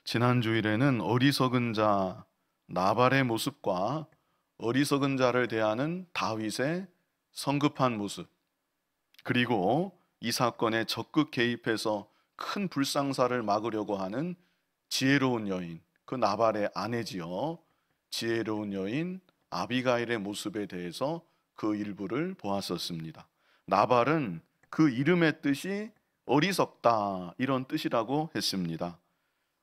지난 주일에는 어리석은 자 나발의 모습과 어리석은 자를 대하는 다윗의 성급한 모습, 그리고 이 사건에 적극 개입해서 큰 불상사를 막으려고 하는 지혜로운 여인, 그 나발의 아내지요. 지혜로운 여인 아비가일의 모습에 대해서 그 일부를 보았었습니다. 나발은 그 이름의 뜻이 어리석다, 이런 뜻이라고 했습니다.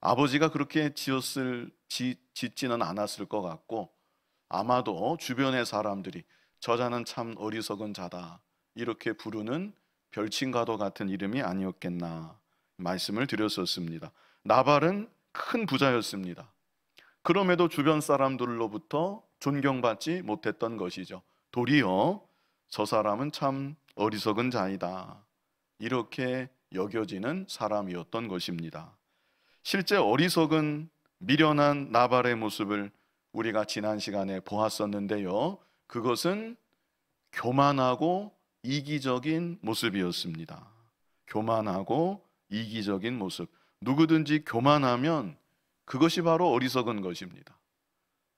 아버지가 그렇게 짓지는 않았을 것 같고, 아마도 주변의 사람들이 저자는 참 어리석은 자다, 이렇게 부르는 별칭과도 같은 이름이 아니었겠나 말씀을 드렸었습니다. 나발은 큰 부자였습니다. 그럼에도 주변 사람들로부터 존경받지 못했던 것이죠. 도리어 저 사람은 참 어리석은 자이다, 이렇게 여겨지는 사람이었던 것입니다. 실제 어리석은 미련한 나발의 모습을 우리가 지난 시간에 보았었는데요, 그것은 교만하고 이기적인 모습이었습니다. 교만하고 이기적인 모습. 누구든지 교만하면 그것이 바로 어리석은 것입니다.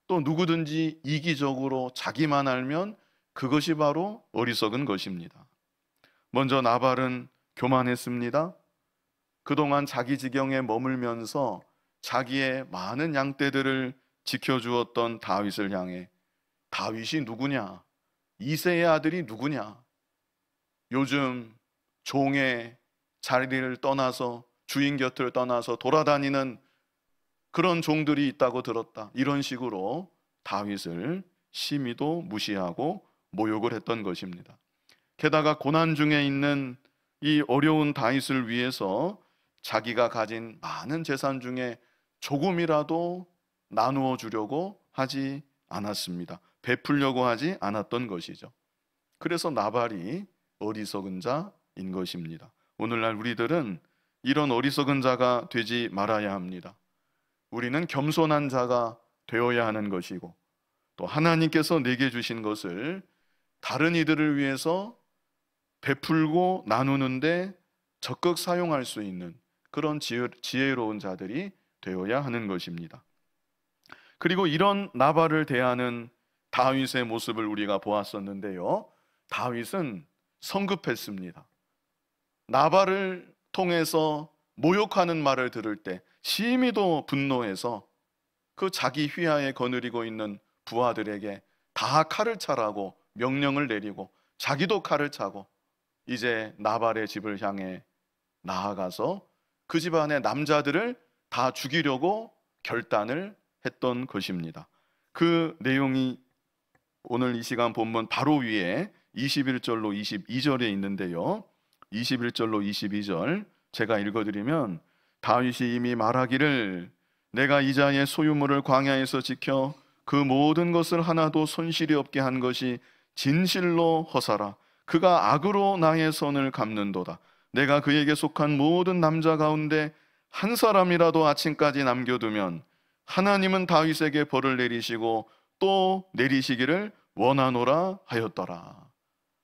또 누구든지 이기적으로 자기만 알면 그것이 바로 어리석은 것입니다. 먼저 나발은 교만했습니다. 그동안 자기 지경에 머물면서 자기의 많은 양떼들을 지켜주었던 다윗을 향해, 다윗이 누구냐? 이새의 아들이 누구냐? 요즘 종의 자리를 떠나서, 주인 곁을 떠나서 돌아다니는 그런 종들이 있다고 들었다, 이런 식으로 다윗을 심히도 무시하고 모욕을 했던 것입니다. 게다가 고난 중에 있는 이 어려운 다윗을 위해서 자기가 가진 많은 재산 중에 조금이라도 나누어 주려고 하지 않았습니다. 베풀려고 하지 않았던 것이죠. 그래서 나발이 어리석은 자인 것입니다. 오늘날 우리들은 이런 어리석은 자가 되지 말아야 합니다. 우리는 겸손한 자가 되어야 하는 것이고, 또 하나님께서 내게 주신 것을 다른 이들을 위해서 베풀고 나누는데 적극 사용할 수 있는 그런 지혜로운 자들이 되어야 하는 것입니다. 그리고 이런 나발을 대하는 다윗의 모습을 우리가 보았었는데요, 다윗은 성급했습니다. 나발을 통해서 모욕하는 말을 들을 때 심히도 분노해서 그 자기 휘하에 거느리고 있는 부하들에게 다 칼을 차라고 명령을 내리고, 자기도 칼을 차고 이제 나발의 집을 향해 나아가서 그 집안의 남자들을 다 죽이려고 결단을 했던 것입니다. 그 내용이 오늘 이 시간 본문 바로 위에 21절로 22절에 있는데요, 21절로 22절 제가 읽어드리면, 다윗이 이미 말하기를 내가 이자의 소유물을 광야에서 지켜 그 모든 것을 하나도 손실이 없게 한 것이 진실로 허사라. 그가 악으로 나의 선을 갚는도다. 내가 그에게 속한 모든 남자 가운데 한 사람이라도 아침까지 남겨두면 하나님은 다윗에게 벌을 내리시고 또 내리시기를 원하노라 하였더라.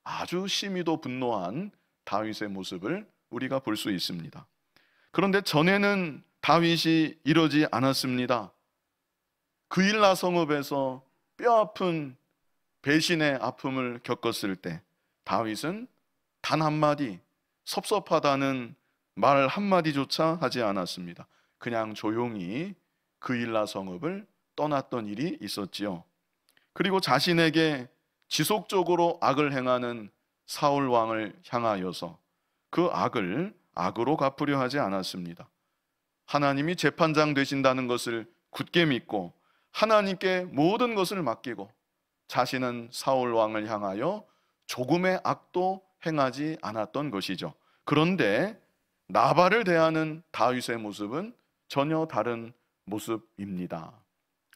아주 심히도 분노한 다윗의 모습을 우리가 볼 수 있습니다. 그런데 전에는 다윗이 이러지 않았습니다. 그일라 성읍에서 뼈아픈 배신의 아픔을 겪었을 때 다윗은 단 한마디, 섭섭하다는 말 한마디조차 하지 않았습니다. 그냥 조용히 그일라 성읍을 떠났던 일이 있었지요. 그리고 자신에게 지속적으로 악을 행하는 사울 왕을 향하여서 그 악을 악으로 갚으려 하지 않았습니다. 하나님이 재판장 되신다는 것을 굳게 믿고 하나님께 모든 것을 맡기고 자신은 사울 왕을 향하여 조금의 악도 행하지 않았던 것이죠. 그런데 나발을 대하는 다윗의 모습은 전혀 다른 모습입니다.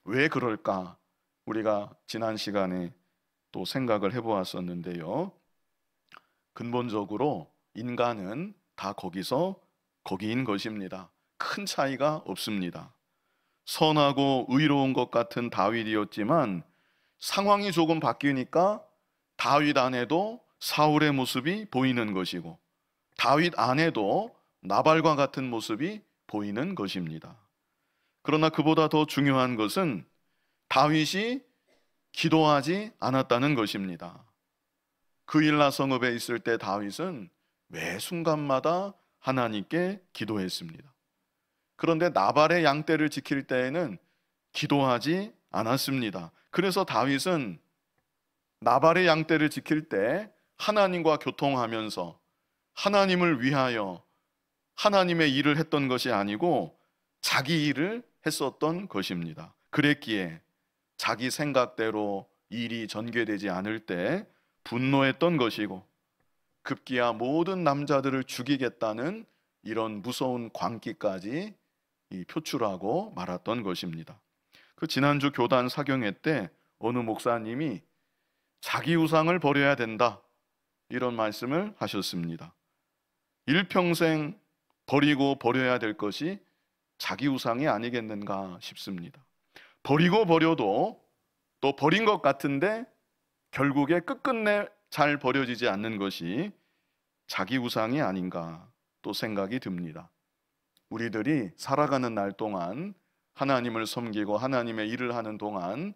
왜 그럴까? 우리가 지난 시간에 또 생각을 해보았었는데요, 근본적으로 인간은 다 거기인 것입니다. 큰 차이가 없습니다. 선하고 의로운 것 같은 다윗이었지만 상황이 조금 바뀌니까 다윗 안에도 사울의 모습이 보이는 것이고, 다윗 안에도 나발과 같은 모습이 보이는 것입니다. 그러나 그보다 더 중요한 것은 다윗이 기도하지 않았다는 것입니다. 그일라 성읍에 있을 때 다윗은 매 순간마다 하나님께 기도했습니다. 그런데 나발의 양떼를 지킬 때에는 기도하지 않았습니다. 그래서 다윗은 나발의 양떼를 지킬 때 하나님과 교통하면서 하나님을 위하여 하나님의 일을 했던 것이 아니고 자기 일을 했었던 것입니다. 그랬기에 자기 생각대로 일이 전개되지 않을 때 분노했던 것이고, 급기야 모든 남자들을 죽이겠다는 이런 무서운 광기까지 표출하고 말았던 것입니다. 그 지난주 교단 사경회 때 어느 목사님이 자기 우상을 버려야 된다, 이런 말씀을 하셨습니다. 일평생 버리고 버려야 될 것이 자기 우상이 아니겠는가 싶습니다. 버리고 버려도 또 버린 것 같은데 결국에 끝끝내 잘 버려지지 않는 것이 자기 우상이 아닌가 또 생각이 듭니다. 우리들이 살아가는 날 동안 하나님을 섬기고 하나님의 일을 하는 동안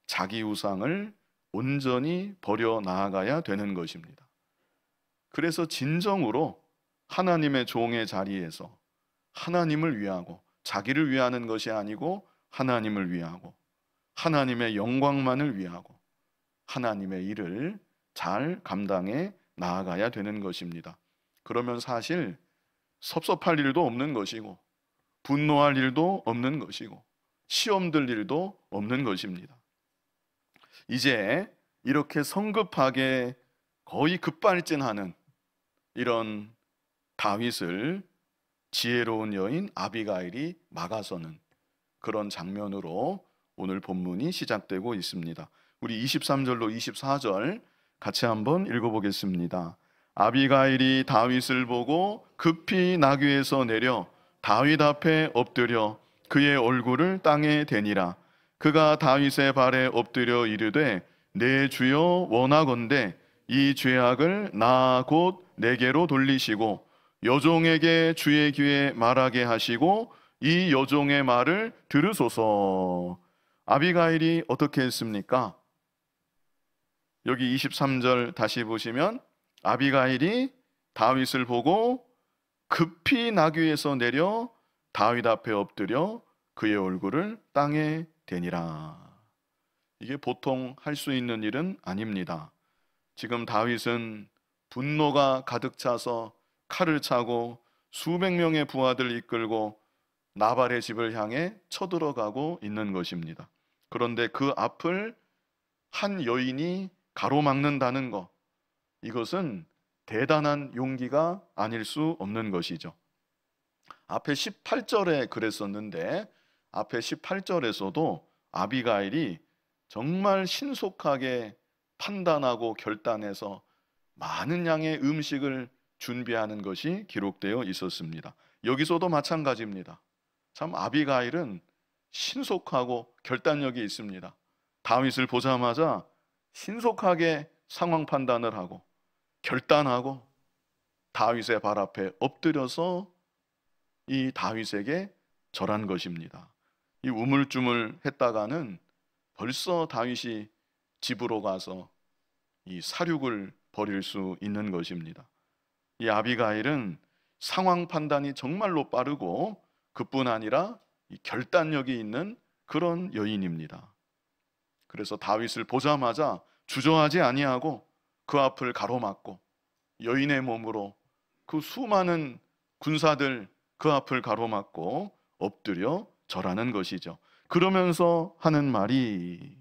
자기 우상을 온전히 버려 나아가야 되는 것입니다. 그래서 진정으로 하나님의 종의 자리에서 하나님을 위하고, 자기를 위하는 것이 아니고 하나님을 위하고 하나님의 영광만을 위하고 하나님의 일을 잘 감당해 나아가야 되는 것입니다. 그러면 사실 섭섭할 일도 없는 것이고 분노할 일도 없는 것이고 시험 들 일도 없는 것입니다. 이제 이렇게 성급하게 거의 급발진하는 이런 다윗을 지혜로운 여인 아비가일이 막아서는 그런 장면으로 오늘 본문이 시작되고 있습니다. 우리 23절로 24절 같이 한번 읽어보겠습니다. 아비가일이 다윗을 보고 급히 나귀에서 내려 다윗 앞에 엎드려 그의 얼굴을 땅에 대니라. 그가 다윗의 발에 엎드려 이르되 내 주여 원하건대 이 죄악을 나 곧 내게로 돌리시고 여종에게 주의 귀에 말하게 하시고 이 여종의 말을 들으소서. 아비가일이 어떻게 했습니까? 여기 23절 다시 보시면 아비가일이 다윗을 보고 급히 나귀에서 내려 다윗 앞에 엎드려 그의 얼굴을 땅에 대니라. 이게 보통 할 수 있는 일은 아닙니다. 지금 다윗은 분노가 가득 차서 칼을 차고 수백 명의 부하들 이끌고 나발의 집을 향해 쳐들어가고 있는 것입니다. 그런데 그 앞을 한 여인이 가로막는다는 것, 이것은 대단한 용기가 아닐 수 없는 것이죠. 앞에 18절에 그랬었는데 앞에 18절에서도 아비가일이 정말 신속하게 판단하고 결단해서 많은 양의 음식을 준비하는 것이 기록되어 있었습니다. 여기서도 마찬가지입니다. 참 아비가일은 신속하고 결단력이 있습니다. 다윗을 보자마자 신속하게 상황 판단을 하고 결단하고 다윗의 발 앞에 엎드려서 이 다윗에게 절한 것입니다. 이 우물쭈물 했다가는 벌써 다윗이 집으로 가서 이 사륙을 벌일 수 있는 것입니다. 이 아비가일은 상황 판단이 정말로 빠르고 그뿐 아니라 이 결단력이 있는 그런 여인입니다. 그래서 다윗을 보자마자 주저하지 아니하고 그 앞을 가로막고 여인의 몸으로 그 수많은 군사들 그 앞을 가로막고 엎드려 절하는 것이죠. 그러면서 하는 말이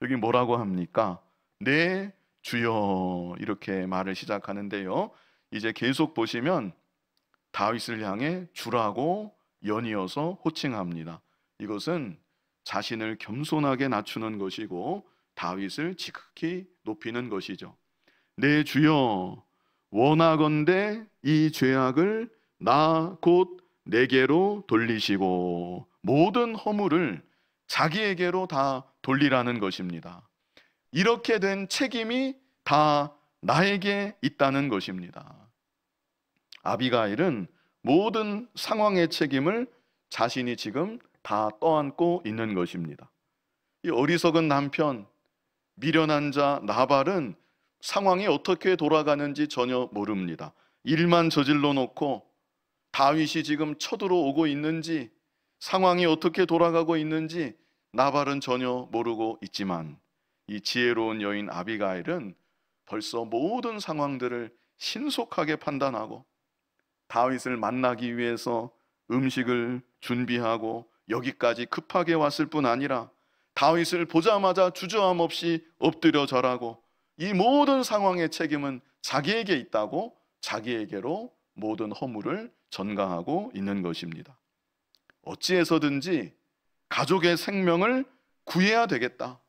여기 뭐라고 합니까? 네 주여, 이렇게 말을 시작하는데요. 이제 계속 보시면 다윗을 향해 주라고 연이어서 호칭합니다. 이것은 자신을 겸손하게 낮추는 것이고 다윗을 지극히 높이는 것이죠. 내 주여, 원하건대 이 죄악을 나 곧 내게로 돌리시고, 모든 허물을 자기에게로 다 돌리라는 것입니다. 이렇게 된 책임이 다 나에게 있다는 것입니다. 아비가일은 모든 상황의 책임을 자신이 지금 다 떠안고 있는 것입니다. 이 어리석은 남편, 미련한 자 나발은 상황이 어떻게 돌아가는지 전혀 모릅니다. 일만 저질러 놓고 다윗이 지금 쳐들어오고 있는지, 상황이 어떻게 돌아가고 있는지 나발은 전혀 모르고 있지만, 이 지혜로운 여인 아비가일은 벌써 모든 상황들을 신속하게 판단하고 다윗을 만나기 위해서 음식을 준비하고 여기까지 급하게 왔을 뿐 아니라 다윗을 보자마자 주저함 없이 엎드려 절하고, 이 모든 상황의 책임은 자기에게 있다고 자기에게로 모든 허물을 전가하고 있는 것입니다. 어찌해서든지 가족의 생명을 구해야 되겠다,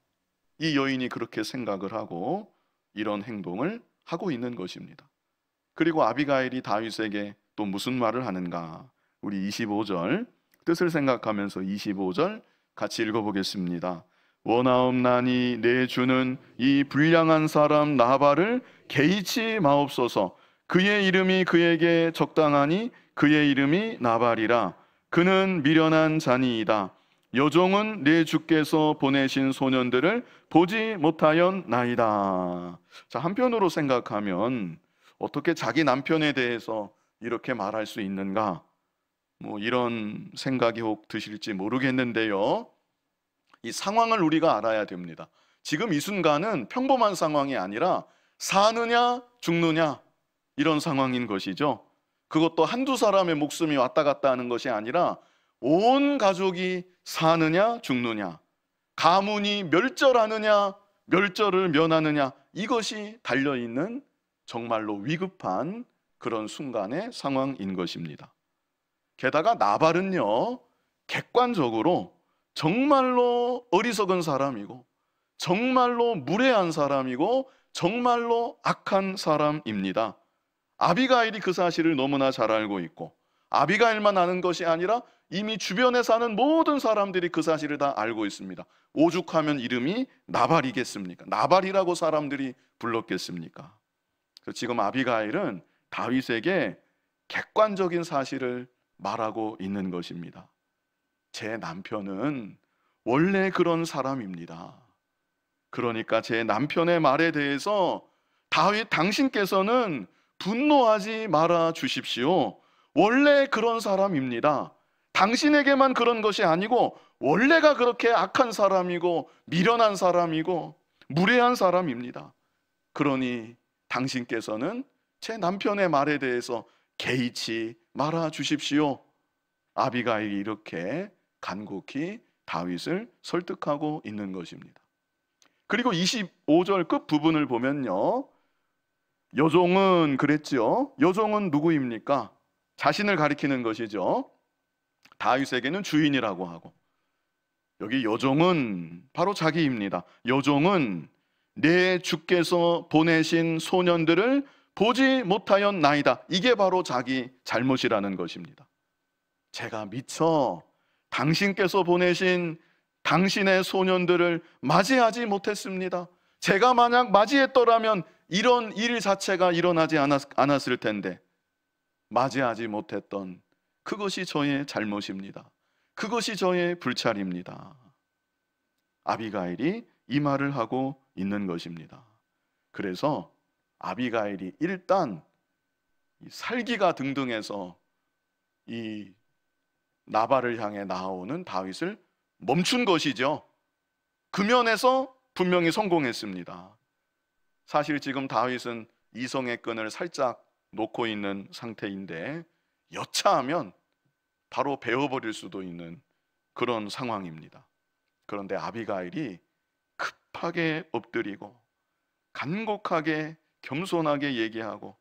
이 여인이 그렇게 생각을 하고 이런 행동을 하고 있는 것입니다. 그리고 아비가일이 다윗에게 또 무슨 말을 하는가? 우리 25절 뜻을 생각하면서 25절 같이 읽어보겠습니다. 원하옵나니 내 주는 이 불량한 사람 나발을 개의치 마옵소서. 그의 이름이 그에게 적당하니 그의 이름이 나발이라. 그는 미련한 자니이다. 여종은 내 주께서 보내신 소년들을 보지 못하였나이다. 자, 한편으로 생각하면 어떻게 자기 남편에 대해서 이렇게 말할 수 있는가? 이런 생각이 혹 드실지 모르겠는데요. 이 상황을 우리가 알아야 됩니다. 지금 이 순간은 평범한 상황이 아니라 사느냐 죽느냐 이런 상황인 것이죠. 그것도 한두 사람의 목숨이 왔다 갔다 하는 것이 아니라 온 가족이 사느냐 죽느냐, 가문이 멸절하느냐 멸절을 면하느냐, 이것이 달려있는 정말로 위급한 그런 순간의 상황인 것입니다. 게다가 나발은요, 객관적으로 정말로 어리석은 사람이고 정말로 무례한 사람이고 정말로 악한 사람입니다. 아비가일이 그 사실을 너무나 잘 알고 있고, 아비가일만 아는 것이 아니라 이미 주변에 사는 모든 사람들이 그 사실을 다 알고 있습니다. 오죽하면 이름이 나발이겠습니까? 나발이라고 사람들이 불렀겠습니까? 지금 아비가일은 다윗에게 객관적인 사실을 말하고 있는 것입니다. 제 남편은 원래 그런 사람입니다. 그러니까 제 남편의 말에 대해서 다윗 당신께서는 분노하지 말아 주십시오. 원래 그런 사람입니다. 당신에게만 그런 것이 아니고 원래가 그렇게 악한 사람이고 미련한 사람이고 무례한 사람입니다. 그러니 당신께서는 제 남편의 말에 대해서 개의치 말아 주십시오. 아비가일이 이렇게 간곡히 다윗을 설득하고 있는 것입니다. 그리고 25절 끝부분을 보면요, 여종은 그랬죠. 여종은 누구입니까? 자신을 가리키는 것이죠. 다윗에게는 주인이라고 하고, 여기 여종은 바로 자기입니다. 여종은 내 주께서 보내신 소년들을 보지 못하였나이다. 이게 바로 자기 잘못이라는 것입니다. 제가 미처 당신께서 보내신 당신의 소년들을 맞이하지 못했습니다. 제가 만약 맞이했더라면 이런 일 자체가 일어나지 않았을 텐데 맞이하지 못했던 그것이 저의 잘못입니다. 그것이 저의 불찰입니다. 아비가일이 이 말을 하고 있는 것입니다. 그래서 아비가일이 일단 살기가 등등해서 이 나발을 향해 나아오는 다윗을 멈춘 것이죠. 그 면에서 분명히 성공했습니다. 사실 지금 다윗은 이성의 끈을 살짝 놓고 있는 상태인데 여차하면 바로 베어버릴 수도 있는 그런 상황입니다. 그런데 아비가일이 급하게 엎드리고 간곡하게 겸손하게 얘기하고,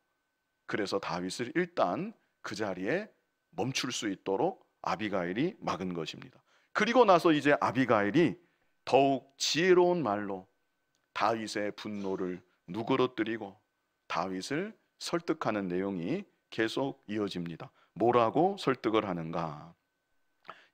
그래서 다윗을 일단 그 자리에 멈출 수 있도록 아비가일이 막은 것입니다. 그리고 나서 이제 아비가일이 더욱 지혜로운 말로 다윗의 분노를 누그러뜨리고 다윗을 설득하는 내용이 계속 이어집니다. 뭐라고 설득을 하는가?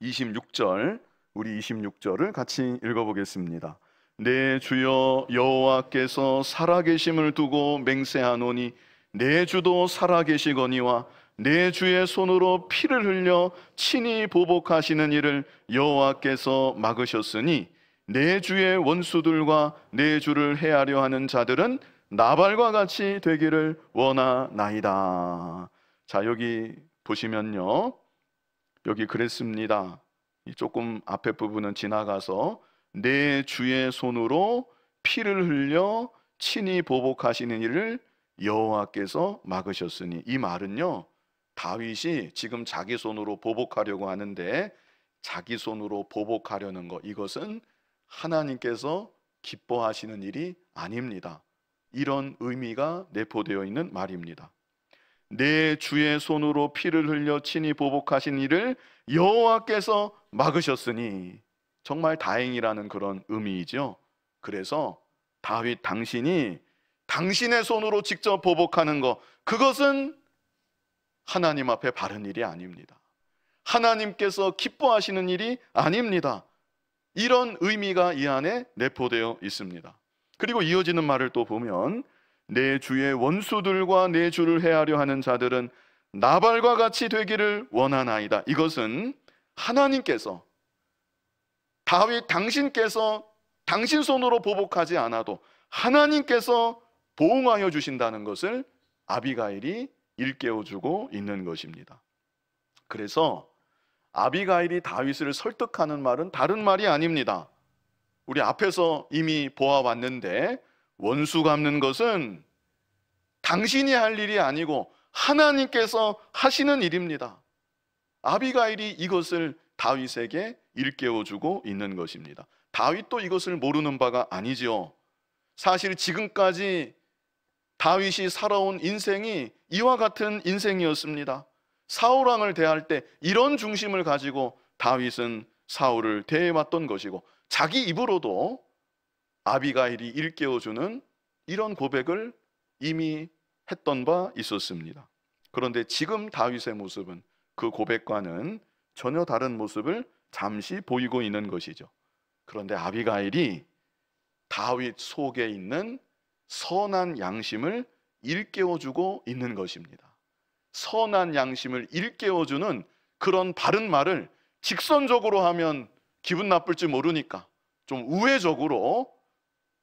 26절, 우리 26절을 같이 읽어보겠습니다. 내 주여 여호와께서 살아계심을 두고 맹세하노니 내 주도 살아계시거니와 내 주의 손으로 피를 흘려 친히 보복하시는 일을 여호와께서 막으셨으니 내 주의 원수들과 내 주를 해하려 하는 자들은 나발과 같이 되기를 원하나이다. 자, 여기 보시면요, 여기 그랬습니다. 조금 앞에 부분은 지나가서 내 주의 손으로 피를 흘려 친히 보복하시는 일을 여호와께서 막으셨으니, 이 말은요, 다윗이 지금 자기 손으로 보복하려고 하는데, 자기 손으로 보복하려는 것, 이것은 하나님께서 기뻐하시는 일이 아닙니다. 이런 의미가 내포되어 있는 말입니다. 내 주의 손으로 피를 흘려 친히 보복하신 일을 여호와께서 막으셨으니, 정말 다행이라는 그런 의미이죠. 그래서 다윗, 당신이 당신의 손으로 직접 보복하는 것, 그것은 하나님 앞에 바른 일이 아닙니다. 하나님께서 기뻐하시는 일이 아닙니다. 이런 의미가 이 안에 내포되어 있습니다. 그리고 이어지는 말을 또 보면 내 주의 원수들과 내 주를 해하려 하는 자들은 나발과 같이 되기를 원하나이다. 이것은 하나님께서, 다윗 당신께서 당신 손으로 보복하지 않아도 하나님께서 보응하여 주신다는 것을 아비가일이 일깨워주고 있는 것입니다. 그래서 아비가일이 다윗을 설득하는 말은 다른 말이 아닙니다. 우리 앞에서 이미 보아왔는데, 원수 갚는 것은 당신이 할 일이 아니고 하나님께서 하시는 일입니다. 아비가일이 이것을 다윗에게 일깨워주고 있는 것입니다. 다윗도 이것을 모르는 바가 아니지요. 사실 지금까지 다윗이 살아온 인생이 이와 같은 인생이었습니다. 사울왕을 대할 때 이런 중심을 가지고 다윗은 사울을 대해왔던 것이고, 자기 입으로도 아비가일이 일깨워주는 이런 고백을 이미 했던 바 있었습니다. 그런데 지금 다윗의 모습은 그 고백과는 전혀 다른 모습을 잠시 보이고 있는 것이죠. 그런데 아비가일이 다윗 속에 있는 선한 양심을 일깨워주고 있는 것입니다. 선한 양심을 일깨워주는 그런 바른 말을 직선적으로 하면 기분 나쁠지 모르니까 좀 우회적으로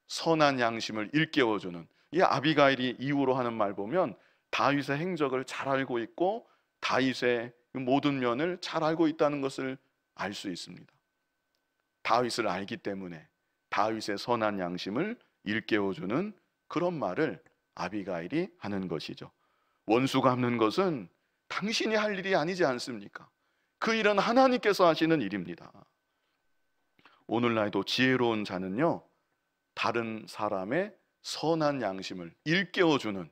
선한 양심을 일깨워주는, 이 아비가일이 이후로 하는 말 보면 다윗의 행적을 잘 알고 있고 다윗의 모든 면을 잘 알고 있다는 것을 알 수 있습니다. 다윗을 알기 때문에 다윗의 선한 양심을 일깨워주는 그런 말을 아비가일이 하는 것이죠. 원수 갚는 것은 당신이 할 일이 아니지 않습니까? 그 일은 하나님께서 하시는 일입니다. 오늘날도 지혜로운 자는요, 다른 사람의 선한 양심을 일깨워주는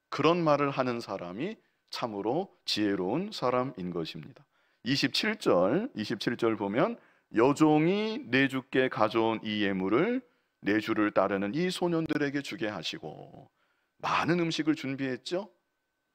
그런 말을 하는 사람이 참으로 지혜로운 사람인 것입니다. 27절 보면 여종이 내 주께 가져온 이 예물을 내 주를 따르는 이 소년들에게 주게 하시고, 많은 음식을 준비했죠.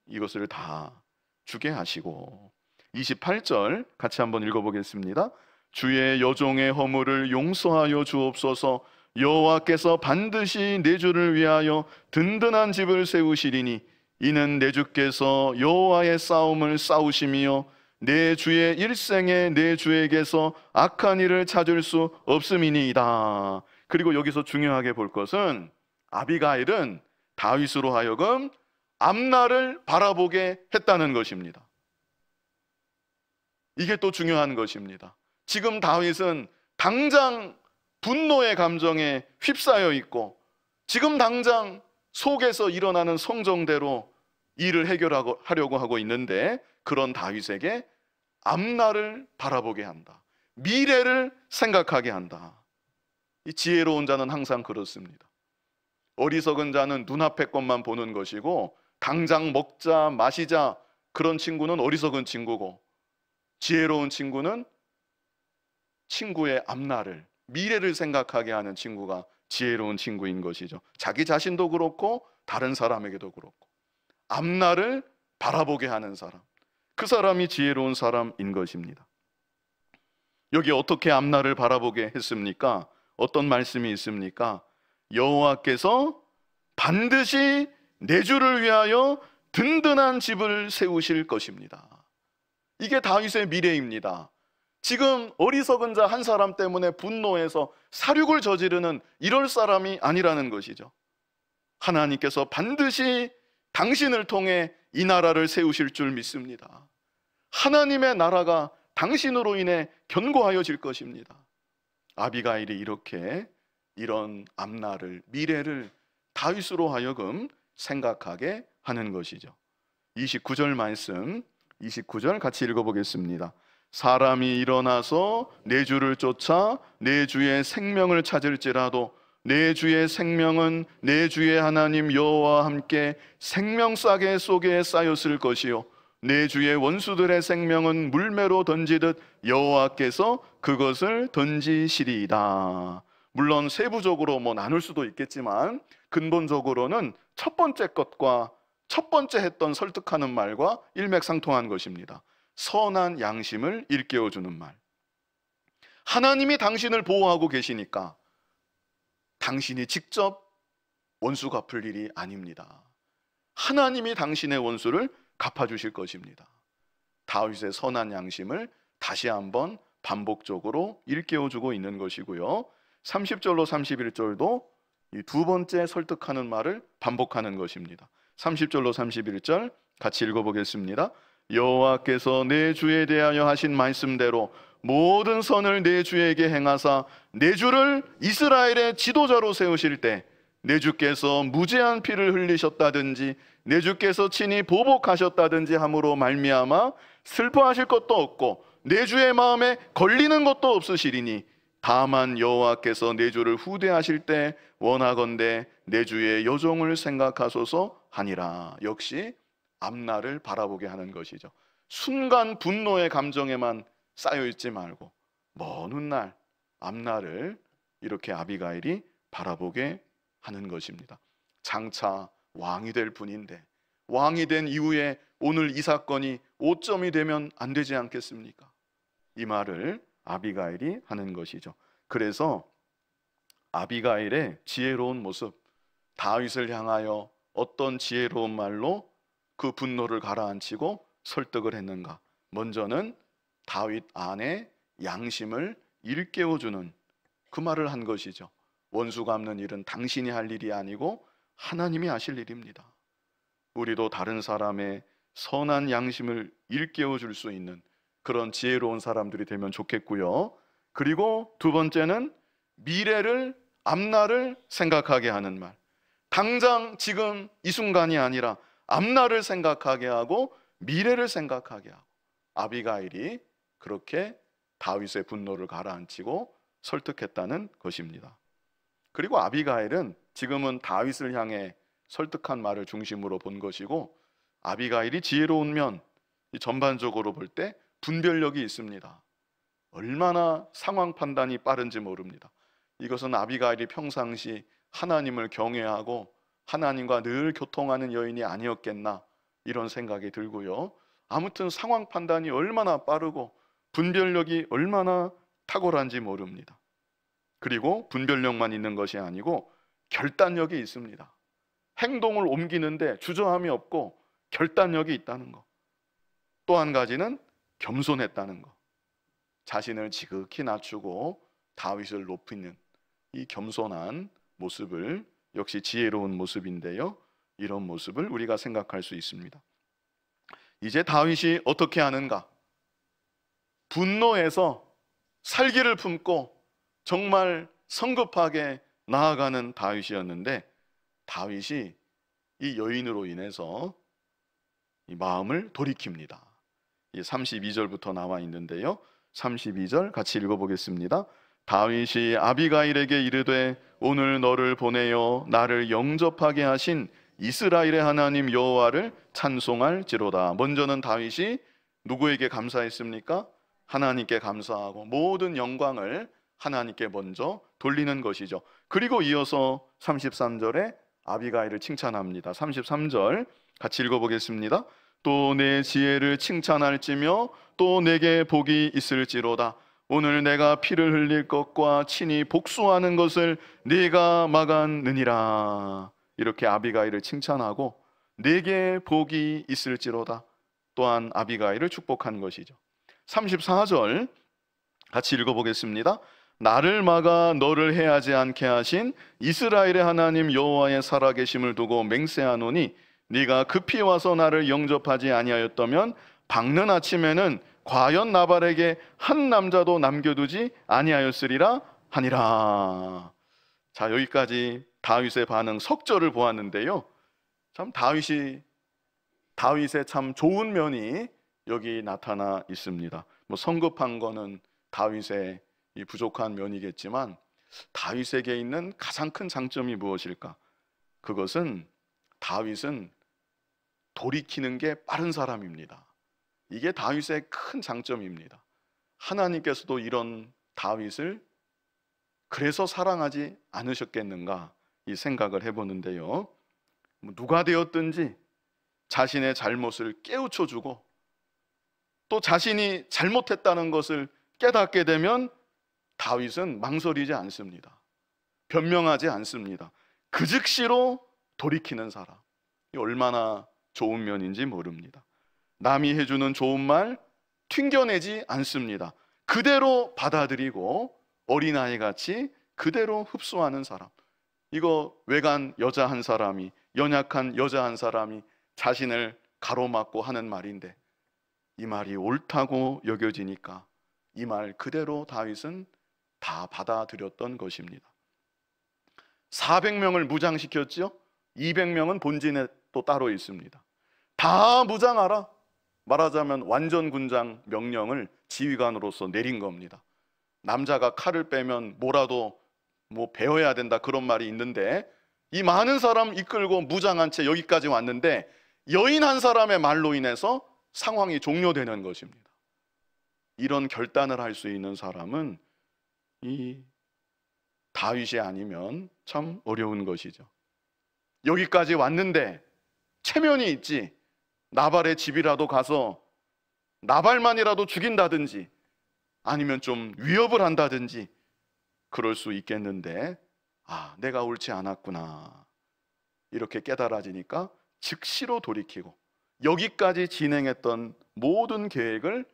이것을 다 주게 하시고, 28절 같이 한번 읽어보겠습니다. 주의 여종의 허물을 용서하여 주옵소서. 여호와께서 반드시 내 주를 위하여 든든한 집을 세우시리니 이는 내 주께서 여호와의 싸움을 싸우심이요 내 주의 일생에 내 주에게서 악한 일을 찾을 수 없음이니이다. 그리고 여기서 중요하게 볼 것은 아비가일은 다윗으로 하여금 암날을 바라보게 했다는 것입니다. 이게 또 중요한 것입니다. 지금 다윗은 당장 분노의 감정에 휩싸여 있고, 지금 당장 속에서 일어나는 성정대로 일을 해결하려고 하고 있는데, 그런 다윗에게 앞날을 바라보게 한다. 미래를 생각하게 한다. 이 지혜로운 자는 항상 그렇습니다. 어리석은 자는 눈앞의 것만 보는 것이고, 당장 먹자 마시자 그런 친구는 어리석은 친구고, 지혜로운 친구는 친구의 앞날을, 미래를 생각하게 하는 친구가 지혜로운 친구인 것이죠. 자기 자신도 그렇고 다른 사람에게도 그렇고 앞날을 바라보게 하는 사람, 그 사람이 지혜로운 사람인 것입니다. 여기 어떻게 앞날을 바라보게 했습니까? 어떤 말씀이 있습니까? 여호와께서 반드시 내 주를 위하여 든든한 집을 세우실 것입니다. 이게 다윗의 미래입니다. 지금 어리석은 자 한 사람 때문에 분노해서 살육을 저지르는 이럴 사람이 아니라는 것이죠. 하나님께서 반드시 당신을 통해 이 나라를 세우실 줄 믿습니다. 하나님의 나라가 당신으로 인해 견고하여질 것입니다. 아비가일이 이렇게 이런 앞날을, 미래를 다윗으로 하여금 생각하게 하는 것이죠. 29절 말씀, 29절 같이 읽어보겠습니다. 사람이 일어나서 내 주를 쫓아 내 주의 생명을 찾을지라도 내 주의 생명은 내 주의 하나님 여호와와 함께 생명싸개 속에 쌓였을 것이요 내 주의 원수들의 생명은 물매로 던지듯 여호와께서 그것을 던지시리이다. 물론 세부적으로 나눌 수도 있겠지만 근본적으로는 첫 번째 것과 첫 번째 했던 설득하는 말과 일맥상통한 것입니다. 선한 양심을 일깨워주는 말. 하나님이 당신을 보호하고 계시니까 당신이 직접 원수 갚을 일이 아닙니다. 하나님이 당신의 원수를 갚아주실 것입니다. 다윗의 선한 양심을 다시 한번 반복적으로 일깨워주고 있는 것이고요. 30절로 31절도 이 두 번째 설득하는 말을 반복하는 것입니다. 30절로 31절 같이 읽어보겠습니다. 여호와께서 내 주에 대하여 하신 말씀대로 모든 선을 내 주에게 행하사 내 주를 이스라엘의 지도자로 세우실 때 내 주께서 무죄한 피를 흘리셨다든지 내 주께서 친히 보복하셨다든지 함으로 말미암아 슬퍼하실 것도 없고 내 주의 마음에 걸리는 것도 없으시리니 다만 여호와께서 내 주를 후대하실 때 원하건대 내 주의 여종을 생각하소서 하니라. 역시 앞날을 바라보게 하는 것이죠. 순간 분노의 감정에만 쌓여있지 말고 먼 훗날 앞날을 이렇게 아비가일이 바라보게 하는 것입니다. 장차 왕이 될 분인데 왕이 된 이후에 오늘 이 사건이 오점이 되면 안 되지 않겠습니까? 이 말을 아비가일이 하는 것이죠. 그래서 아비가일의 지혜로운 모습, 다윗을 향하여 어떤 지혜로운 말로 그 분노를 가라앉히고 설득을 했는가? 먼저는 다윗 안에 양심을 일깨워주는 그 말을 한 것이죠. 원수 갚는 일은 당신이 할 일이 아니고 하나님이 하실 일입니다. 우리도 다른 사람의 선한 양심을 일깨워줄 수 있는 그런 지혜로운 사람들이 되면 좋겠고요. 그리고 두 번째는 미래를, 앞날을 생각하게 하는 말. 당장 지금 이 순간이 아니라 앞날을 생각하게 하고 미래를 생각하게 하고, 아비가일이 그렇게 다윗의 분노를 가라앉히고 설득했다는 것입니다. 그리고 아비가일은 지금은 다윗을 향해 설득한 말을 중심으로 본 것이고, 아비가일이 지혜로운 면, 전반적으로 볼 때 분별력이 있습니다. 얼마나 상황 판단이 빠른지 모릅니다. 이것은 아비가일이 평상시 하나님을 경외하고 하나님과 늘 교통하는 여인이 아니었겠나 이런 생각이 들고요. 아무튼 상황 판단이 얼마나 빠르고 분별력이 얼마나 탁월한지 모릅니다. 그리고 분별력만 있는 것이 아니고 결단력이 있습니다. 행동을 옮기는데 주저함이 없고 결단력이 있다는 것. 또 한 가지는 겸손했다는 것. 자신을 지극히 낮추고 다윗을 높이는 이 겸손한 모습을, 역시 지혜로운 모습인데요, 이런 모습을 우리가 생각할 수 있습니다. 이제 다윗이 어떻게 하는가? 분노해서 살기를 품고 정말 성급하게 나아가는 다윗이었는데, 다윗이 이 여인으로 인해서 이 마음을 돌이킵니다. 32절부터 나와 있는데요, 32절 같이 읽어보겠습니다. 다윗이 아비가일에게 이르되 오늘 너를 보내어 나를 영접하게 하신 이스라엘의 하나님 여호와를 찬송할지로다. 먼저는 다윗이 누구에게 감사했습니까? 하나님께 감사하고 모든 영광을 하나님께 먼저 돌리는 것이죠. 그리고 이어서 33절에 아비가일을 칭찬합니다. 33절 같이 읽어보겠습니다. 또 내 지혜를 칭찬할지며 또 내게 복이 있을지로다. 오늘 내가 피를 흘릴 것과 친히 복수하는 것을 네가 막았느니라. 이렇게 아비가일을 칭찬하고 내게 복이 있을지로다 또한 아비가일을 축복한 것이죠. 34절 같이 읽어보겠습니다. 나를 막아 너를 해하지 않게 하신 이스라엘의 하나님 여호와의 살아계심을 두고 맹세하노니 네가 급히 와서 나를 영접하지 아니하였다면 밝는 아침에는 과연 나발에게 한 남자도 남겨두지 아니하였으리라 하니라. 자, 여기까지 다윗의 반응 석절을 보았는데요. 참 다윗의 참 좋은 면이 여기 나타나 있습니다. 뭐 성급한 거는 다윗의 이 부족한 면이겠지만 다윗에게 있는 가장 큰 장점이 무엇일까? 그것은 다윗은 돌이키는 게 빠른 사람입니다. 이게 다윗의 큰 장점입니다. 하나님께서도 이런 다윗을 그래서 사랑하지 않으셨겠는가 이 생각을 해보는데요. 누가 되었든지 자신의 잘못을 깨우쳐주고 또 자신이 잘못했다는 것을 깨닫게 되면 다윗은 망설이지 않습니다. 변명하지 않습니다. 그 즉시로 돌이키는 사람. 이 얼마나 좋은 면인지 모릅니다. 남이 해주는 좋은 말 튕겨내지 않습니다. 그대로 받아들이고 어린아이같이 그대로 흡수하는 사람. 이거 외간 여자 한 사람이, 연약한 여자 한 사람이 자신을 가로막고 하는 말인데 이 말이 옳다고 여겨지니까 이 말 그대로 다윗은 다 받아들였던 것입니다. 400명을 무장시켰죠. 200명은 본진에 또 따로 있습니다. 다 무장하라. 말하자면 완전 군장 명령을 지휘관으로서 내린 겁니다. 남자가 칼을 빼면 뭐라도 베어야 된다 그런 말이 있는데 이 많은 사람 이끌고 무장한 채 여기까지 왔는데 여인 한 사람의 말로 인해서 상황이 종료되는 것입니다. 이런 결단을 할 수 있는 사람은 이 다윗이 아니면 참 어려운 것이죠. 여기까지 왔는데 체면이 있지 나발의 집이라도 가서 나발만이라도 죽인다든지 아니면 좀 위협을 한다든지 그럴 수 있겠는데 내가 옳지 않았구나 이렇게 깨달아지니까 즉시로 돌이키고 여기까지 진행했던 모든 계획을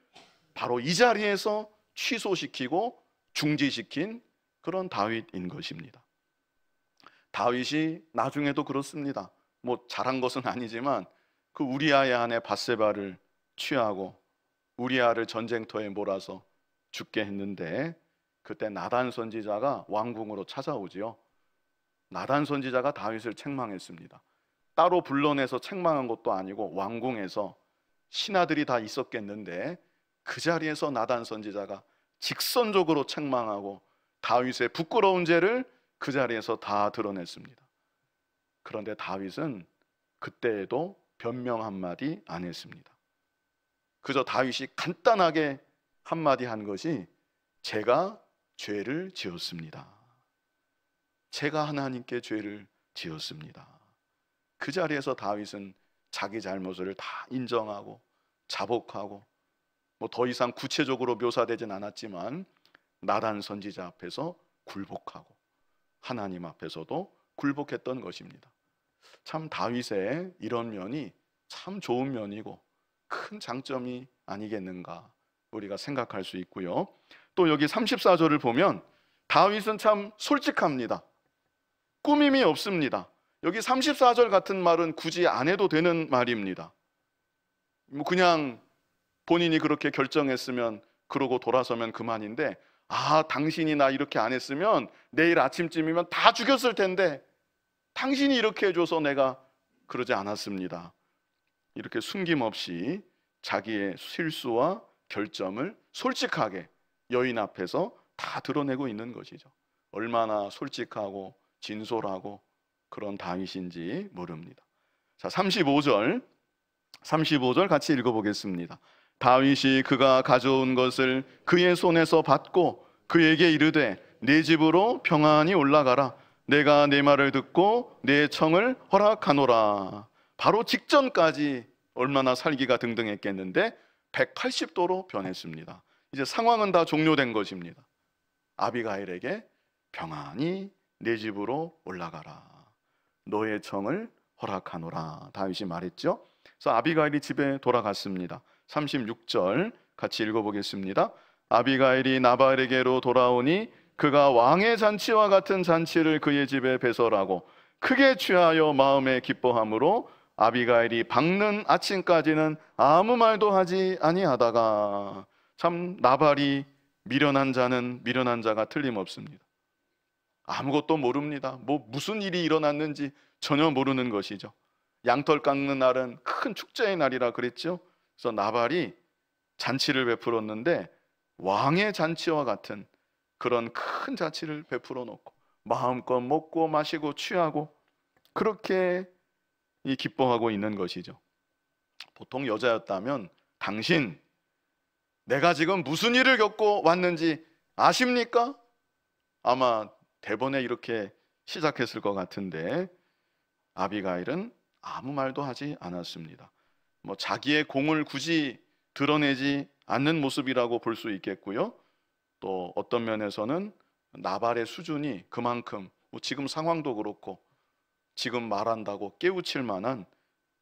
바로 이 자리에서 취소시키고 중지시킨 그런 다윗인 것입니다. 다윗이 나중에도 그렇습니다. 잘한 것은 아니지만 그 우리아의 아내 밧세바를 취하고 우리아를 전쟁터에 몰아서 죽게 했는데 그때 나단 선지자가 왕궁으로 찾아오지요. 나단 선지자가 다윗을 책망했습니다. 따로 불러내서 책망한 것도 아니고 왕궁에서 신하들이 다 있었겠는데 그 자리에서 나단 선지자가 직선적으로 책망하고 다윗의 부끄러운 죄를 그 자리에서 다 드러냈습니다. 그런데 다윗은 그때에도 변명 한마디 안 했습니다. 그저 다윗이 간단하게 한마디 한 것이 제가 죄를 지었습니다. 제가 하나님께 죄를 지었습니다. 그 자리에서 다윗은 자기 잘못을 다 인정하고 자복하고 더 이상 구체적으로 묘사되진 않았지만 나단 선지자 앞에서 굴복하고 하나님 앞에서도 굴복했던 것입니다. 참 다윗의 이런 면이 참 좋은 면이고 큰 장점이 아니겠는가 우리가 생각할 수 있고요. 또 여기 34절을 보면 다윗은 참 솔직합니다. 꾸밈이 없습니다. 여기 34절 같은 말은 굳이 안 해도 되는 말입니다. 그냥 본인이 그렇게 결정했으면 그러고 돌아서면 그만인데 당신이 나 이렇게 안 했으면 내일 아침쯤이면 다 죽였을 텐데 당신이 이렇게 해줘서 내가 그러지 않았습니다. 이렇게 숨김없이 자기의 실수와 결점을 솔직하게 여인 앞에서 다 드러내고 있는 것이죠. 얼마나 솔직하고 진솔하고 그런 다윗인지 모릅니다. 자, 35절 같이 읽어보겠습니다. 다윗이 그가 가져온 것을 그의 손에서 받고 그에게 이르되 내 집으로 평안히 올라가라. 내가 내 말을 듣고 내 청을 허락하노라. 바로 직전까지 얼마나 살기가 등등했겠는데 180도로 변했습니다. 이제 상황은 다 종료된 것입니다. 아비가일에게 평안히 내 집으로 올라가라. 너의 청을 허락하노라. 다윗이 말했죠. 그래서 아비가일이 집에 돌아갔습니다. 36절 같이 읽어보겠습니다. 아비가일이 나발에게로 돌아오니 그가 왕의 잔치와 같은 잔치를 그의 집에 배설하고 크게 취하여 마음에 기뻐함으로 아비가일이 밝는 아침까지는 아무 말도 하지 아니하다가, 참 나발이 미련한 자는 미련한 자가 틀림없습니다. 아무것도 모릅니다. 무슨 일이 일어났는지 전혀 모르는 것이죠. 양털 깎는 날은 큰 축제의 날이라 그랬죠. 그래서 나발이 잔치를 베풀었는데 왕의 잔치와 같은 그런 큰 잔치를 베풀어 놓고 마음껏 먹고 마시고 취하고 그렇게 기뻐하고 있는 것이죠. 보통 여자였다면 당신 내가 지금 무슨 일을 겪고 왔는지 아십니까? 아마 대번에 이렇게 시작했을 것 같은데 아비가일은 아무 말도 하지 않았습니다. 자기의 공을 굳이 드러내지 않는 모습이라고 볼 수 있겠고요. 또 어떤 면에서는 나발의 수준이 그만큼 지금 상황도 그렇고 지금 말한다고 깨우칠 만한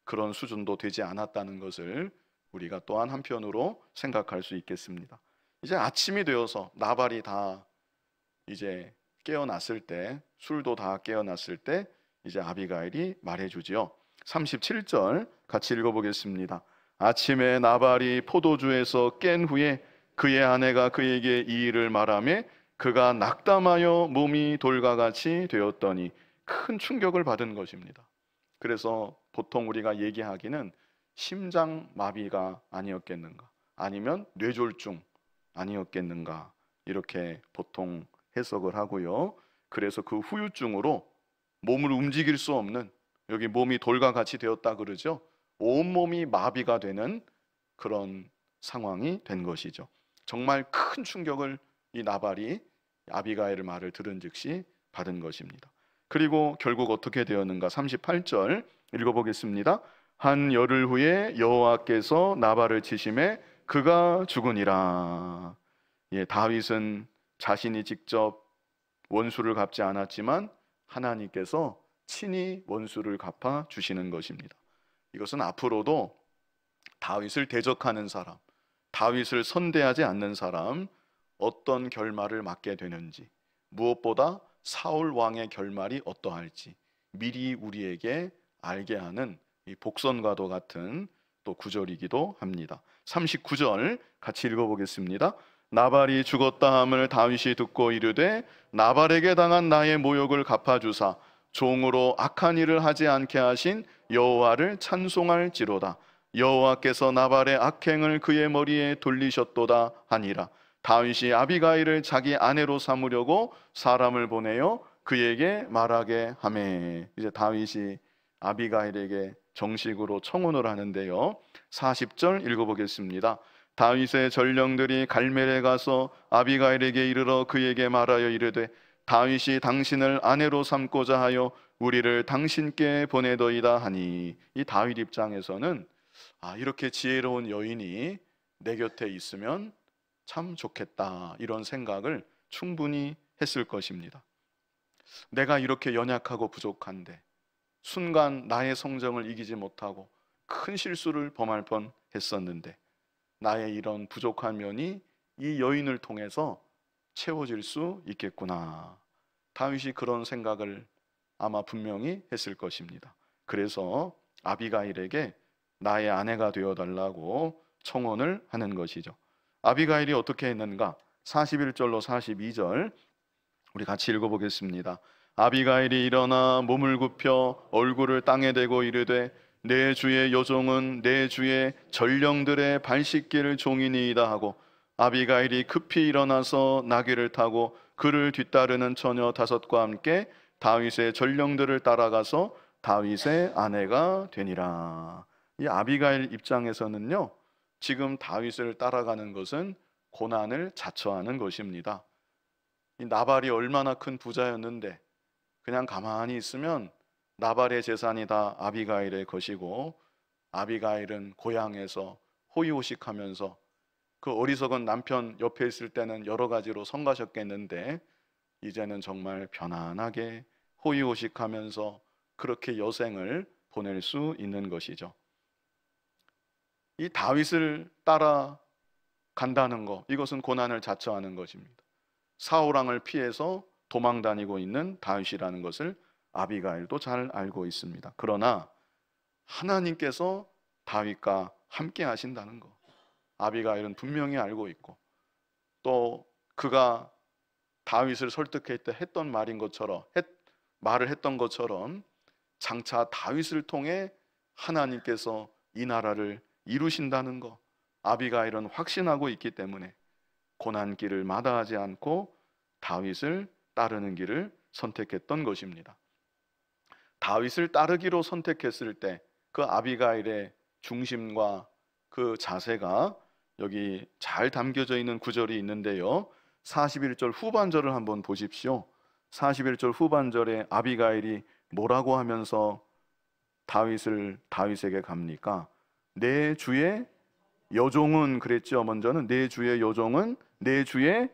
그런 수준도 되지 않았다는 것을 우리가 또한 한편으로 생각할 수 있겠습니다. 이제 아침이 되어서 나발이 다 이제 깨어났을 때, 술도 다 깨어났을 때 이제 아비가일이 말해주지요. 37절 같이 읽어보겠습니다. 아침에 나발이 포도주에서 깬 후에 그의 아내가 그에게 이 일을 말하며 그가 낙담하여 몸이 돌과 같이 되었더니 큰 충격을 받은 것입니다. 그래서 보통 우리가 얘기하기는 심장마비가 아니었겠는가, 아니면 뇌졸중 아니었겠는가, 이렇게 보통 해석을 하고요. 그래서 그 후유증으로 몸을 움직일 수 없는, 여기 몸이 돌과 같이 되었다 그러죠. 온몸이 마비가 되는 그런 상황이 된 것이죠. 정말 큰 충격을 이 나발이 아비가일의 말을 들은 즉시 받은 것입니다. 그리고 결국 어떻게 되었는가? 38절 읽어보겠습니다. 한 열흘 후에 여호와께서 나발을 치심에 그가 죽으니라. 다윗은 자신이 직접 원수를 갚지 않았지만 하나님께서 친히 원수를 갚아 주시는 것입니다. 이것은 앞으로도 다윗을 대적하는 사람, 다윗을 선대하지 않는 사람, 어떤 결말을 맞게 되는지, 무엇보다 사울 왕의 결말이 어떠할지 미리 우리에게 알게 하는 이 복선과도 같은 또 구절이기도 합니다. 39절 같이 읽어보겠습니다. 나발이 죽었다 함을 다윗이 듣고 이르되 나발에게 당한 나의 모욕을 갚아주사 종으로 악한 일을 하지 않게 하신 여호와를 찬송할지로다. 여호와께서 나발의 악행을 그의 머리에 돌리셨도다 하니라. 다윗이 아비가일을 자기 아내로 삼으려고 사람을 보내어 그에게 말하게 하매. 이제 다윗이 아비가일에게 정식으로 청혼을 하는데요. 40절 읽어보겠습니다. 다윗의 전령들이 갈멜에 가서 아비가일에게 이르러 그에게 말하여 이르되 다윗이 당신을 아내로 삼고자 하여 우리를 당신께 보내더이다 하니. 이 다윗 입장에서는 이렇게 지혜로운 여인이 내 곁에 있으면 참 좋겠다, 이런 생각을 충분히 했을 것입니다. 내가 이렇게 연약하고 부족한데 순간 나의 성정을 이기지 못하고 큰 실수를 범할 뻔했었는데 나의 이런 부족한 면이 이 여인을 통해서 채워질 수 있겠구나. 다윗이 그런 생각을 아마 분명히 했을 것입니다. 그래서 아비가일에게 나의 아내가 되어달라고 청혼을 하는 것이죠. 아비가일이 어떻게 했는가? 41절로 42절 우리 같이 읽어보겠습니다. 아비가일이 일어나 몸을 굽혀 얼굴을 땅에 대고 이르되 내 주의 여종은 내 주의 전령들의 발 씻길 종이니이다 하고 아비가일이 급히 일어나서 나귀를 타고 그를 뒤따르는 처녀 5과 함께 다윗의 전령들을 따라가서 다윗의 아내가 되니라. 이 아비가일 입장에서는요, 지금 다윗을 따라가는 것은 고난을 자처하는 것입니다. 이 나발이 얼마나 큰 부자였는데 그냥 가만히 있으면 나발의 재산이 다 아비가일의 것이고 아비가일은 고향에서 호의호식하면서 그 어리석은 남편 옆에 있을 때는 여러 가지로 성가셨겠는데 이제는 정말 편안하게 호의호식하면서 그렇게 여생을 보낼 수 있는 것이죠. 이 다윗을 따라간다는 것, 이것은 고난을 자처하는 것입니다. 사울 왕을 피해서 도망 다니고 있는 다윗이라는 것을 아비가일도 잘 알고 있습니다. 그러나 하나님께서 다윗과 함께 하신다는 것, 아비가일은 분명히 알고 있고, 또 그가 다윗을 설득할 때 했던 말을 했던 것처럼 장차 다윗을 통해 하나님께서 이 나라를 이루신다는 것, 아비가일은 확신하고 있기 때문에 고난길을 마다하지 않고 다윗을 따르는 길을 선택했던 것입니다. 다윗을 따르기로 선택했을 때 그 아비가일의 중심과 그 자세가 여기 잘 담겨져 있는 구절이 있는데요, 41절 후반절을 한번 보십시오. 41절 후반절에 아비가일이 뭐라고 하면서 다윗에게 갑니까? 내 주의 여종은, 그랬죠. 먼저는 내 주의 여종은 내 주의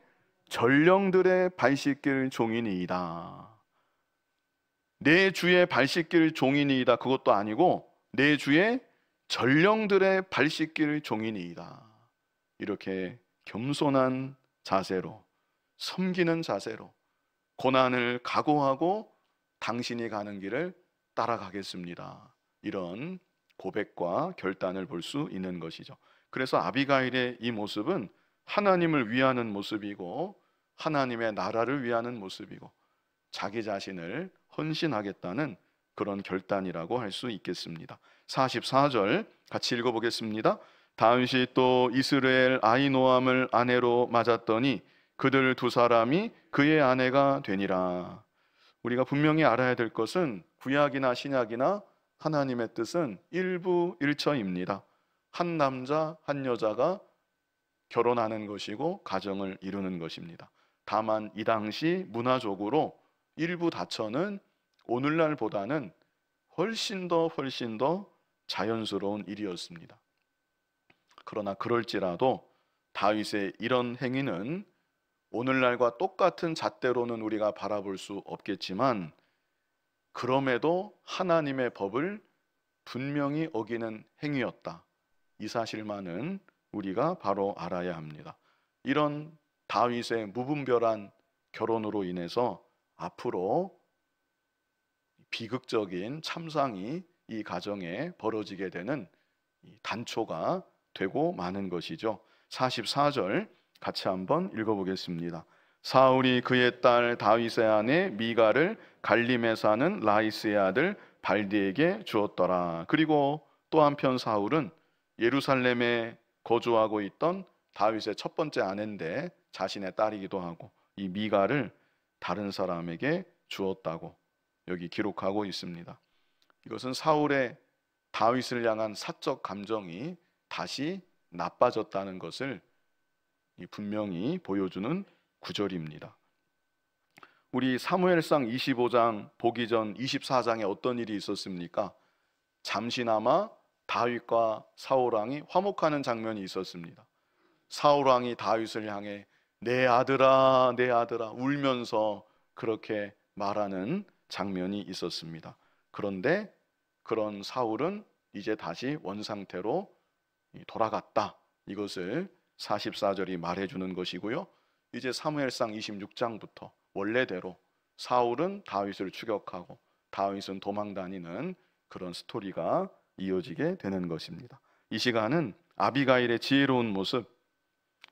전령들의 발 씻길 종이니이다. 내 주의 발 씻길 종이니이다. 그것도 아니고 내 주의 전령들의 발 씻길 종이니이다. 이렇게 겸손한 자세로, 섬기는 자세로 고난을 각오하고 당신이 가는 길을 따라가겠습니다. 이런 고백과 결단을 볼 수 있는 것이죠. 그래서 아비가일의 이 모습은 하나님을 위하는 모습이고 하나님의 나라를 위하는 모습이고 자기 자신을 헌신하겠다는 그런 결단이라고 할 수 있겠습니다. 44절 같이 읽어보겠습니다. 다윗이 또 이스라엘 아히노암을 아내로 맞았더니 그들 두 사람이 그의 아내가 되니라. 우리가 분명히 알아야 될 것은 구약이나 신약이나 하나님의 뜻은 일부일처입니다. 한 남자 한 여자가 결혼하는 것이고 가정을 이루는 것입니다. 다만 이 당시 문화적으로 일부 다처는 오늘날보다는 훨씬 더 자연스러운 일이었습니다. 그러나 그럴지라도 다윗의 이런 행위는 오늘날과 똑같은 잣대로는 우리가 바라볼 수 없겠지만 그럼에도 하나님의 법을 분명히 어기는 행위였다. 이 사실만은 우리가 바로 알아야 합니다. 이런 다윗의 무분별한 결혼으로 인해서 앞으로 비극적인 참상이 이 가정에 벌어지게 되는 단초가 되고 마는 것이죠. 44절 같이 한번 읽어보겠습니다. 사울이 그의 딸 다윗의 아내 미가를 갈림에 사는 라이스의 아들 발디에게 주었더라. 그리고 또 한편 사울은 예루살렘에 거주하고 있던 다윗의 첫 번째 아내인데 자신의 딸이기도 하고 이 미가를 다른 사람에게 주었다고 여기 기록하고 있습니다. 이것은 사울의 다윗을 향한 사적 감정이 다시 나빠졌다는 것을 분명히 보여주는 구절입니다. 우리 사무엘상 25장 보기 전 24장에 어떤 일이 있었습니까? 잠시나마 다윗과 사울왕이 화목하는 장면이 있었습니다. 사울왕이 다윗을 향해 내 아들아 내 아들아 울면서 그렇게 말하는 장면이 있었습니다. 그런데 그런 사울은 이제 다시 원상태로 돌아갔다. 이것을 44절이 말해주는 것이고요. 이제 사무엘상 26장부터 원래대로 사울은 다윗을 추격하고 다윗은 도망다니는 그런 스토리가 이어지게 되는 것입니다. 이 시간은 아비가일의 지혜로운 모습,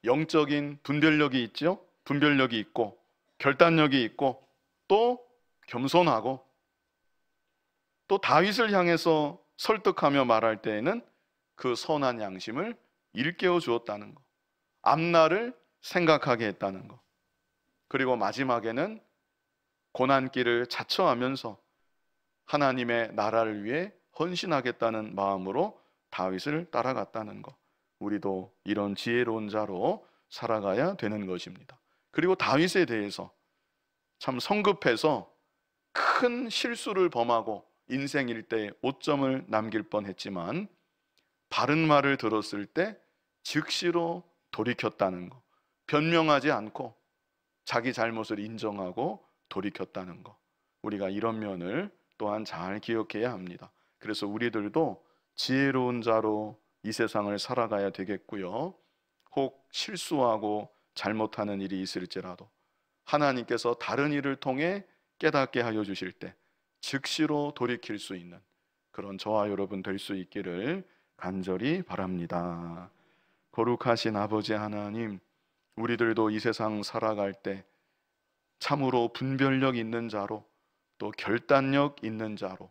영적인 분별력이 있죠. 분별력이 있고 결단력이 있고 또 겸손하고 또 다윗을 향해서 설득하며 말할 때에는 그 선한 양심을 일깨워 주었다는 것, 앞날을 생각하게 했다는 것, 그리고 마지막에는 고난길을 자처하면서 하나님의 나라를 위해 헌신하겠다는 마음으로 다윗을 따라갔다는 것, 우리도 이런 지혜로운 자로 살아가야 되는 것입니다. 그리고 다윗에 대해서 참 성급해서 큰 실수를 범하고 인생 일대에 오점을 남길 뻔했지만 바른 말을 들었을 때 즉시로 돌이켰다는 것, 변명하지 않고 자기 잘못을 인정하고 돌이켰다는 것, 우리가 이런 면을 또한 잘 기억해야 합니다. 그래서 우리들도 지혜로운 자로 이 세상을 살아가야 되겠고요. 혹 실수하고 잘못하는 일이 있을지라도 하나님께서 다른 일을 통해 깨닫게 하여 주실 때 즉시로 돌이킬 수 있는 그런 저와 여러분 될 수 있기를 간절히 바랍니다. 거룩하신 아버지 하나님, 우리들도 이 세상 살아갈 때 참으로 분별력 있는 자로, 또 결단력 있는 자로,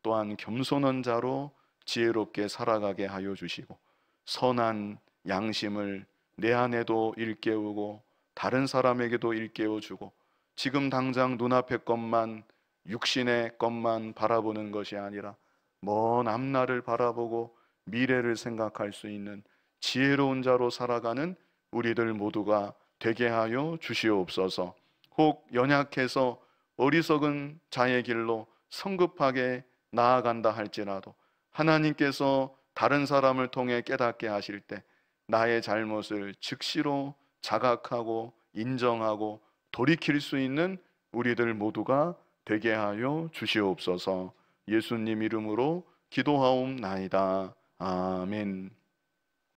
또한 겸손한 자로 지혜롭게 살아가게 하여 주시고, 선한 양심을 내 안에도 일깨우고 다른 사람에게도 일깨워 주고, 지금 당장 눈앞의 것만, 육신의 것만 바라보는 것이 아니라 먼 앞날을 바라보고 미래를 생각할 수 있는 지혜로운 자로 살아가는 우리들 모두가 되게 하여 주시옵소서. 혹 연약해서 어리석은 자의 길로 성급하게 나아간다 할지라도 하나님께서 다른 사람을 통해 깨닫게 하실 때 나의 잘못을 즉시로 자각하고 인정하고 돌이킬 수 있는 우리들 모두가 되게 하여 주시옵소서. 예수님 이름으로 기도하옵나이다. 아멘.